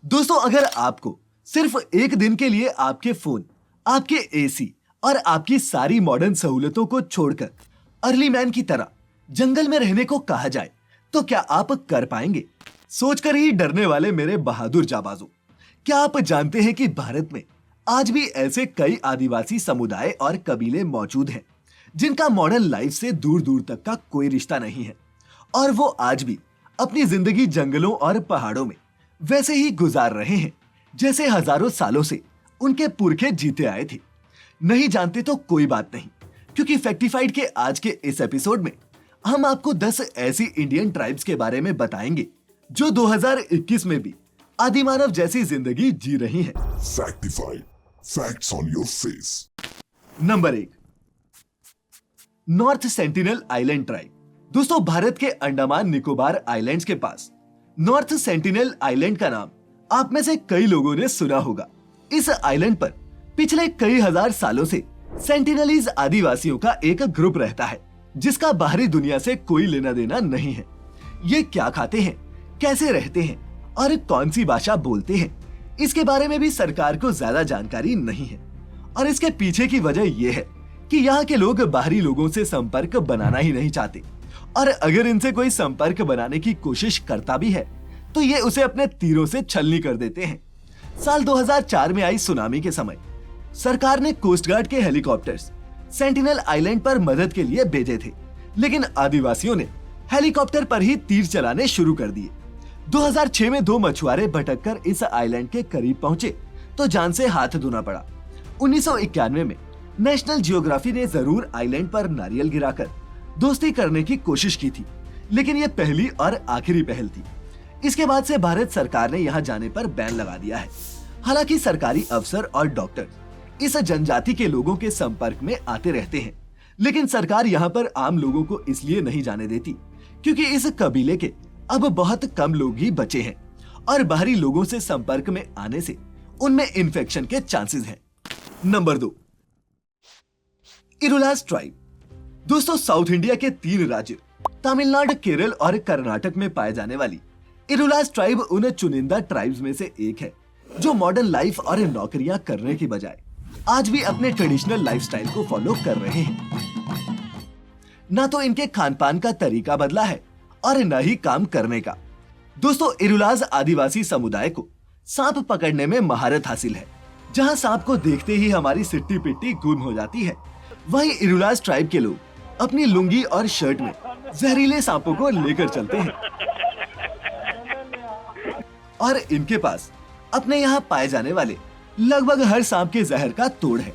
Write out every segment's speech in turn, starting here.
दोस्तों, अगर आपको सिर्फ एक दिन के लिए आपके फोन, आपके एसी और आपकी सारी मॉडर्न सहूलतों को छोड़कर अर्ली मैन की तरह जंगल में रहने को कहा जाए तो क्या आप कर पाएंगे? सोचकर ही डरने वाले मेरे बहादुर जाबाजों, क्या आप जानते हैं कि भारत में आज भी ऐसे कई आदिवासी समुदाय और कबीले मौजूद हैं जिनका मॉडर्न लाइफ से दूर दूर तक का कोई रिश्ता नहीं है और वो आज भी अपनी जिंदगी जंगलों और पहाड़ों में वैसे ही गुजार रहे हैं जैसे हजारों सालों से उनके पुरखे जीते आए थे। नहीं जानते तो कोई बात नहीं, क्योंकि फैक्टिफाइड के आज के इस एपिसोड में हम आपको 10 ऐसी इंडियन ट्राइब्स के बारे में बताएंगे जो 2021 में भी आदिमानव जैसी जिंदगी जी रही हैं। Factified. Facts on your face. Number 1, north sentinel island tribe. दोस्तों, भारत के अंडमान निकोबार आइलैंड्स के पास नॉर्थ सेंटिनल आइलैंड का नाम आप में से कई लोगों ने सुना होगा। इस आइलैंड पर पिछले कई हजार सालों से सेंटिनलीज आदिवासियों का एक ग्रुप रहता है जिसका बाहरी दुनिया से कोई लेना देना नहीं है। ये क्या खाते हैं, कैसे रहते हैं और कौन सी भाषा बोलते हैं, इसके बारे में भी सरकार को ज्यादा जानकारी नहीं है। और इसके पीछे की वजह यह है कि यहाँ के लोग बाहरी लोगों से संपर्क बनाना ही नहीं चाहते, और अगर इनसे कोई संपर्क बनाने की कोशिश करता भी है तो ये उसे अपने तीरों से छलनी कर देते हैं। साल 2004 में आई सुनामी के समय सरकार ने कोस्ट गार्ड के हेलीकॉप्टर्स सेंटिनल आइलैंड पर मदद के लिए भेजे थे, लेकिन आदिवासियों ने हेलीकॉप्टर पर ही तीर चलाने शुरू कर दिए। 2006 में 2 मछुआरे भटककर इस आइलैंड के करीब पहुंचे तो जान से हाथ धोना पड़ा। 1991 में नेशनल जियोग्राफी ने जरूर आइलैंड पर नारियल गिराकर दोस्ती करने की कोशिश की थी, लेकिन यह पहली और आखिरी पहल थी। इसके बाद से भारत सरकार ने यहाँ जाने पर बैन लगा दिया है। हालांकि सरकारी अफसर और डॉक्टर इस जनजाति के लोगों के संपर्क में आते रहते हैं, लेकिन सरकार यहाँ पर आम लोगों को इसलिए नहीं जाने देती क्योंकि इस कबीले के अब बहुत कम लोग ही बचे हैं और बाहरी लोगों से संपर्क में आने से उनमें इन्फेक्शन के चांसेस हैं। Number 2, Irulas tribe. दोस्तों, साउथ इंडिया के 3 राज्य तमिलनाडु, केरल और कर्नाटक में पाए जाने वाली इरुलास ट्राइब उन चुनिंदा ट्राइब्स में से एक है जो मॉडर्न लाइफ और नौकरियां करने की बजाय आज भी अपने ट्रेडिशनल लाइफस्टाइल को फॉलो कर रहे हैं। ना तो इनके खान पान का तरीका बदला है और न ही काम करने का। दोस्तों, इरुलास आदिवासी समुदाय को सांप पकड़ने में महारत हासिल है। जहां सांप को देखते ही हमारी सिट्टी पिट्टी गुम हो जाती है, वहीं इरुलास ट्राइब के लोग अपनी लुंगी और शर्ट में जहरीले सांपों को लेकर चलते हैं और इनके पास अपने यहाँ पाए जाने वाले लगभग हर सांप के जहर का तोड़ है।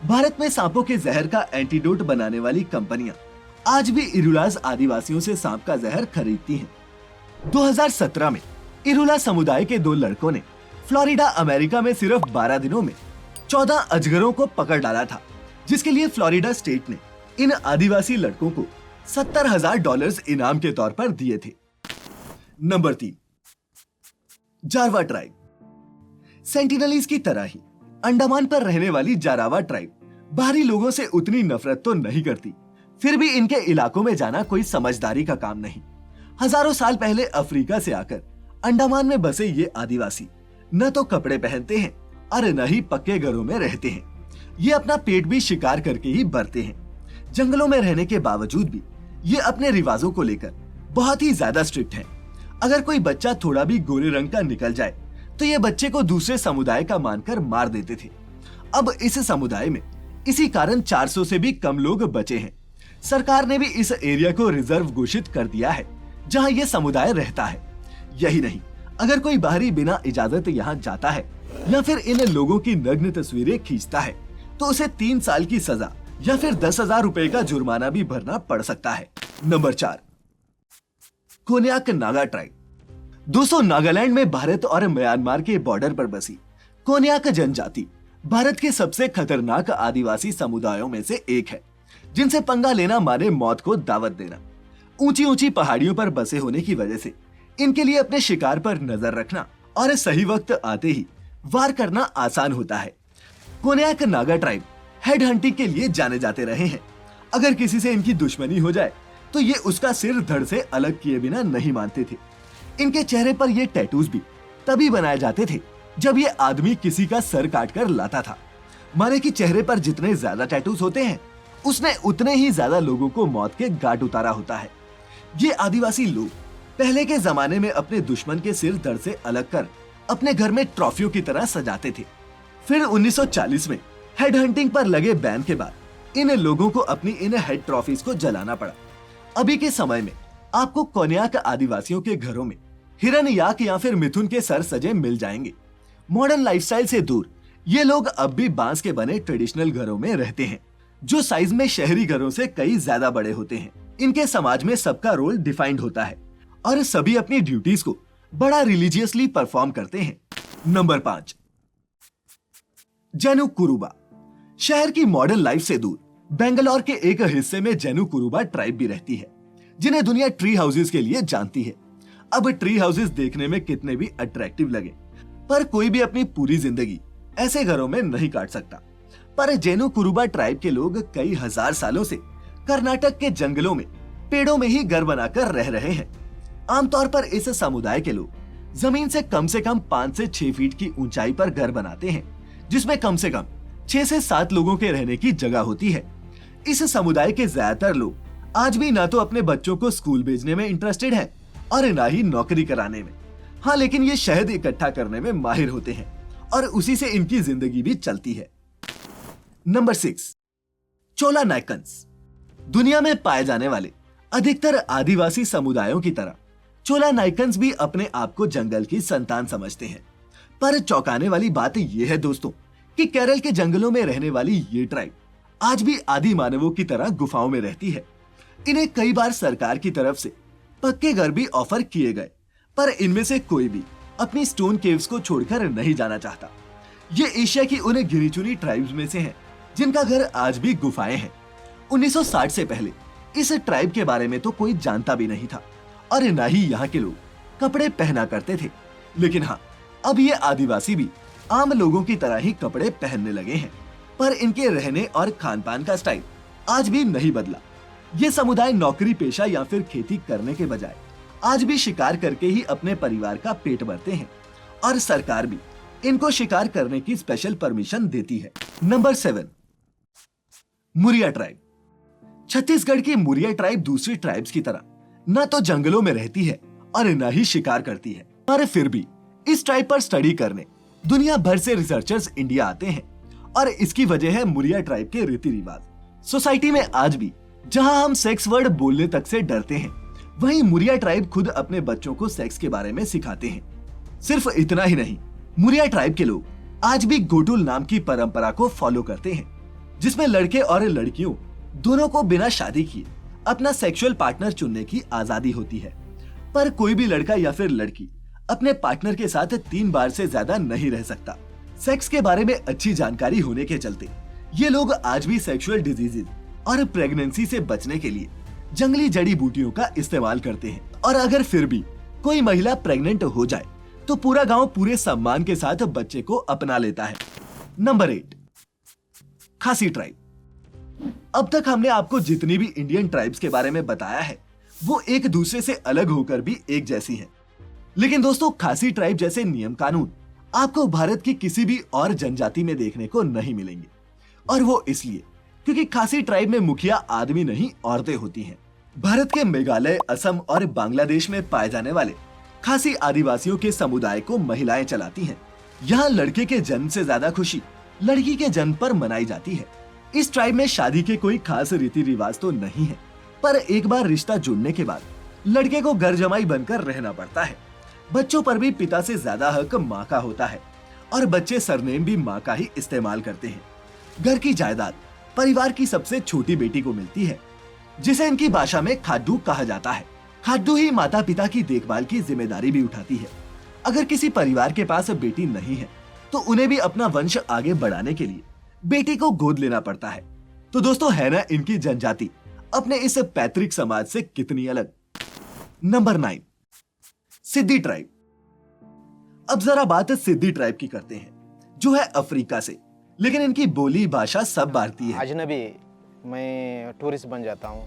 भारत में सांपों के जहर का एंटीडोट बनाने वाली कंपनियां आज भी इरुलास आदिवासियों से सांप का जहर खरीदती हैं। 2017 में इरुला समुदाय के 2 लड़कों ने फ्लोरिडा, अमेरिका में सिर्फ 12 दिनों में 14 अजगरों को पकड़ डाला था, जिसके लिए फ्लोरिडा स्टेट ने इन आदिवासी लड़कों को $70,000 इनाम के तौर पर दिए थे। Number 3, Jarawa tribe. सेंटिनलीज की तरह ही अंडमान पर रहने वाली जारावा ट्राइब बाहरी लोगों से उतनी नफरत तो नहीं करती, फिर भी इनके इलाकों में जाना कोई समझदारी का काम नहीं। हजारों साल पहले अफ्रीका से आकर अंडमान में बसे ये आदिवासी न तो कपड़े पहनते हैं और न ही पक्के घरों में रहते हैं। ये अपना पेट भी शिकार करके ही भरते हैं। जंगलों में रहने के बावजूद भी ये अपने रिवाजों को लेकर बहुत ही ज्यादा स्ट्रिक्ट हैं। अगर कोई बच्चा थोड़ा भी गोरे रंग का निकल जाए तो ये बच्चे को दूसरे समुदाय का मानकर मार देते थे। अब इस समुदाय में इसी कारण 400 से भी कम लोग बचे हैं। सरकार ने भी इस एरिया को रिजर्व घोषित कर दिया है जहां ये समुदाय रहता है। यही नहीं, अगर कोई बाहरी बिना इजाजत यहाँ जाता है या फिर इन लोगों की नग्न तस्वीरें खींचता है तो उसे 3 साल की सजा या फिर 10,000 रुपए का जुर्माना भी भरना पड़ सकता है। Number 4, Konyak Naga tribe. दोस्तों, नागालैंड में भारत और म्यांमार के बॉर्डर पर बसी कोन्याक जनजाति भारत के सबसे खतरनाक आदिवासी समुदायों में से एक है, जिनसे पंगा लेना माने मौत को दावत देना। ऊंची ऊंची पहाड़ियों पर बसे होने की वजह से इनके लिए अपने शिकार पर नजर रखना और सही वक्त आते ही वार करना आसान होता है। Konyak Naga tribe head hunting के लिए जाने जाते रहे हैं। अगर किसी से इनकी दुश्मनी हो जाए तो ये उसका सिर धड़ से अलग किए बिना नहीं मानते थे। इनके चेहरे पर ये टैटूज भी तभी बनाए जाते थे जब ये आदमी किसी का सर काट कर लाता था। माने कि चेहरे पर जितने ज्यादा टैटूज होते हैं उसने उतने ही ज्यादा लोगों को मौत के घाट उतारा होता है। ये आदिवासी लोग पहले के जमाने में अपने दुश्मन के सिर धड़ से अलग कर अपने घर में ट्रॉफियों की तरह सजाते थे। फिर 1940 में हेड हंटिंग पर लगे बैन के बाद इन लोगों को अपनी इन हेड ट्रॉफीज को जलाना पड़ा। अभी के समय में आपको कोन्याक आदिवासियों के घरों में हिरन, याक या फिर मिथुन के सर सजे मिल जाएंगे। मॉडर्न लाइफस्टाइल से दूर ये लोग अब भी बांस के बने ट्रेडिशनल घरों में रहते हैं, जो साइज में शहरी घरों से कई ज्यादा बड़े होते हैं। इनके समाज में सबका रोल डिफाइंड होता है और सभी अपनी ड्यूटीज को बड़ा रिलीजियसली परफॉर्म करते हैं। नंबर 5, जेनु कुरुबा। शहर की मॉडर्न लाइफ से दूर बेंगलोर के एक हिस्से में जेनु कुरुबा ट्राइब भी रहती है, जिन्हें दुनिया ट्री हाउसेस के लिए जानती है। अब ट्री हाउसेस देखने में कितने भी अट्रैक्टिव लगे, पर कोई भी अपनी पूरी जिंदगी ऐसे घरों में नहीं काट सकता। पर जेनु कुरुबा ट्राइब के लोग कई हजार सालों से कर्नाटक के जंगलों में पेड़ों में ही घर बनाकर रह रहे हैं। आमतौर पर इस समुदाय के लोग जमीन से कम 5 से 6 फीट की ऊंचाई पर घर बनाते हैं, जिसमें कम से कम 6 से 7 लोगों के रहने की जगह होती है। इस समुदाय के ज्यादातर लोग आज भी ना तो अपने बच्चों को स्कूल भेजने में इंटरेस्टेड हैं और ना ही नौकरी कराने में। हाँ, लेकिन ये शहद इकट्ठा करने में माहिर होते हैं और उसी से इनकी जिंदगी भी चलती है। नंबर 6, चोला नायकन्स। दुनिया में पाए जाने वाले अधिकतर आदिवासी समुदायों की तरह चोला नायकन्स भी अपने आप को जंगल की संतान समझते हैं। पर चौंकाने वाली बात यह है दोस्तों कि केरल के जंगलों में रहने वाली ये ट्राइब आज भी आदि मानवों की तरह गुफाओं में रहती है। इन्हें कई बार सरकार की तरफ से पक्के घर भी ऑफर किए गए, पर इनमें से कोई भी अपनी स्टोन केव्स को छोड़कर नहीं जाना चाहता। ये एशिया की उन गिनी चुनी ट्राइब्स में से हैं जिनका घर आज भी गुफाएं हैं। 1960 से पहले इस ट्राइब के बारे में तो कोई जानता भी नहीं था और न ही यहाँ के लोग कपड़े पहना करते थे। लेकिन हाँ, अब ये आदिवासी भी आम लोगों की तरह ही कपड़े पहनने लगे हैं, पर इनके रहने और खान पान का स्टाइल आज भी नहीं बदला। ये समुदाय नौकरी पेशा या फिर खेती करने के बजाय आज भी शिकार करके ही अपने परिवार का पेट भरते हैं और सरकार भी इनको शिकार करने की स्पेशल परमिशन देती है। Number 7, Muria tribe. छत्तीसगढ़ की मुरिया ट्राइब दूसरी ट्राइब्स की तरह न तो जंगलों में रहती है और न ही शिकार करती है, पर फिर भी इस ट्राइब पर स्टडी करने दुनिया भर से रिसर्चर्स इंडिया आते हैं और इसकी वजह है मुरिया ट्राइब के रीति रिवाज। सोसाइटी में आज भी जहां हम सेक्स वर्ड बोलने तक से डरते हैं, वहीं मुरिया ट्राइब खुद अपने बच्चों को सेक्स के बारे में सिखाते हैं। सिर्फ इतना ही नहीं, मुरिया ट्राइब के लोग आज भी गोटुल नाम की परंपरा को फॉलो करते हैं, जिसमें लड़के और लड़कियों दोनों को बिना शादी किए अपना सेक्सुअल पार्टनर चुनने की आजादी होती है। पर कोई भी लड़का या फिर लड़की अपने पार्टनर के साथ 3 बार से ज्यादा नहीं रह सकता। सेक्स के बारे में अच्छी जानकारी होने के चलते ये लोग आज भी सेक्सुअल डिजीजेज और प्रेगनेंसी से बचने के लिए जंगली जड़ी बूटियों का इस्तेमाल करते हैं। और अगर फिर भी कोई महिला प्रेग्नेंट हो जाए तो पूरा गांव पूरे सम्मान के साथ बच्चे को अपना लेता है। नंबर 8, खासी ट्राइब। अब तक हमने आपको जितनी भी इंडियन ट्राइब्स के बारे में बताया है वो एक दूसरे से अलग होकर भी एक जैसी हैं। लेकिन दोस्तों, खासी ट्राइब जैसे नियम कानून आपको भारत की किसी भी और जनजाति में देखने को नहीं मिलेंगे, और वो इसलिए क्योंकि खासी ट्राइब में मुखिया आदमी नहीं औरतें होती हैं। भारत के मेघालय, असम और बांग्लादेश में पाए जाने वाले खासी आदिवासियों के समुदाय को महिलाएं चलाती हैं। यहाँ लड़के के जन्म से ज्यादा खुशी लड़की के जन्म पर मनाई जाती है। इस ट्राइब में शादी के कोई खास रीति रिवाज तो नहीं है, पर एक बार रिश्ता जुड़ने के बाद लड़के को घर जमाई बनकर रहना पड़ता है। बच्चों पर भी पिता से ज्यादा हक माँ का होता है और बच्चे सरनेम भी माँ का ही इस्तेमाल करते हैं। घर की जायदाद परिवार की सबसे छोटी बेटी को मिलती है, जिसे इनकी भाषा में खाड्डू कहा जाता है। खाड्डू ही माता पिता की देखभाल की जिम्मेदारी भी उठाती है। अगर किसी परिवार के पास बेटी नहीं है तो उन्हें भी अपना वंश आगे बढ़ाने के लिए बेटी को गोद लेना पड़ता है। तो दोस्तों, है ना इनकी जनजाति अपने इस पैतृक समाज से कितनी अलग। नंबर 9, सिद्दी ट्राइब। अब जरा बात सिद्दी ट्राइब की करते हैं, जो है अफ्रीका से, लेकिन इनकी बोली भाषा सब भारतीय है। अजनबी, मैं टूरिस्ट बन जाता हूँ।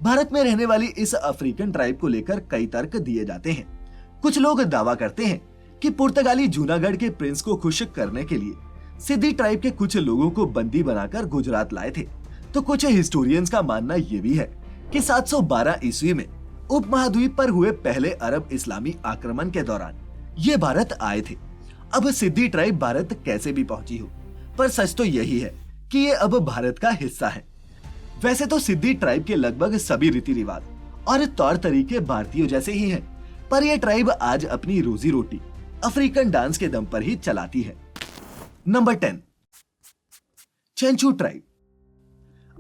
भारत में रहने वाली इस अफ्रीकन ट्राइब को लेकर कई तर्क दिए जाते हैं। कुछ लोग दावा करते हैं कि पुर्तगाली जूनागढ़ के प्रिंस को खुश करने के लिए सिद्दी ट्राइब के कुछ लोगों को बंदी बनाकर गुजरात लाए थे। तो कुछ हिस्टोरियंस का मानना यह भी है कि 712 ईस्वी में उपमहाद्वीप पर हुए पहले अरब इस्लामी आक्रमण के दौरान ये भारत आए थे। अब सिद्दी ट्राइब भारत कैसे भी पहुंची हो, पर सच तो यही है कि ये अब भारत का हिस्सा है। वैसे तो सिद्दी ट्राइब के लगभग सभी रीति रिवाज और तौर तरीके भारतीयों जैसे ही हैं, पर यह ट्राइब आज अपनी रोजी रोटी अफ्रीकन डांस के दम पर ही चलाती है। Number 10, Chenchu tribe.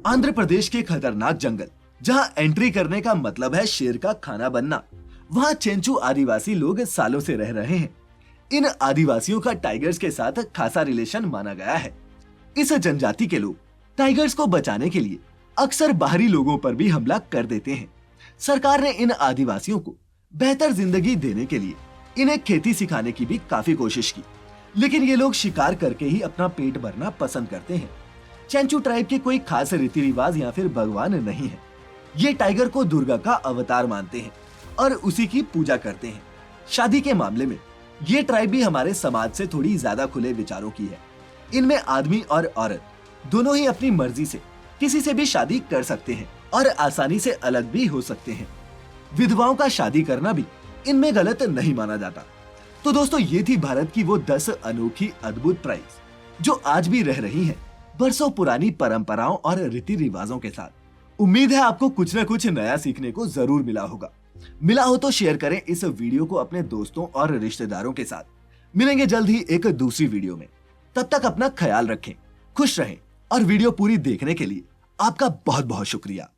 आंध्र प्रदेश के खतरनाक जंगल जहां एंट्री करने का मतलब है शेर का खाना बनना, वहां चेंचू आदिवासी लोग सालों से रह रहे हैं। इन आदिवासियों का टाइगर्स के साथ खासा रिलेशन माना गया है। इस जनजाति के लोग टाइगर्स को बचाने के लिए अक्सर बाहरी लोगों पर भी हमला कर देते हैं। सरकार ने इन आदिवासियों को बेहतर जिंदगी देने के लिए इन्हें खेती सिखाने की भी काफी कोशिश की, लेकिन ये लोग शिकार करके ही अपना पेट भरना पसंद करते हैं। चेंचू ट्राइब के कोई खास रीति रिवाज या फिर भगवान नहीं है। ये टाइगर को दुर्गा का अवतार मानते हैं और उसी की पूजा करते हैं। शादी के मामले में ये ट्राइब भी हमारे समाज से थोड़ी ज्यादा खुले विचारों की है। इनमें आदमी और औरत दोनों ही अपनी मर्जी से किसी से भी शादी कर सकते हैं और आसानी से अलग भी हो सकते हैं। विधवाओं का शादी करना भी इनमें गलत नहीं माना जाता। तो दोस्तों, ये थी भारत की वो 10 अनोखी अद्भुत ट्राइब्स जो आज भी रह रही हैं बरसों पुरानी परंपराओं और रीति रिवाजों के साथ। उम्मीद है आपको कुछ न कुछ नया सीखने को जरूर मिला होगा। मिला हो तो शेयर करें इस वीडियो को अपने दोस्तों और रिश्तेदारों के साथ। मिलेंगे जल्द ही एक दूसरी वीडियो में। तब तक अपना ख्याल रखें, खुश रहें और वीडियो पूरी देखने के लिए आपका बहुत बहुत शुक्रिया।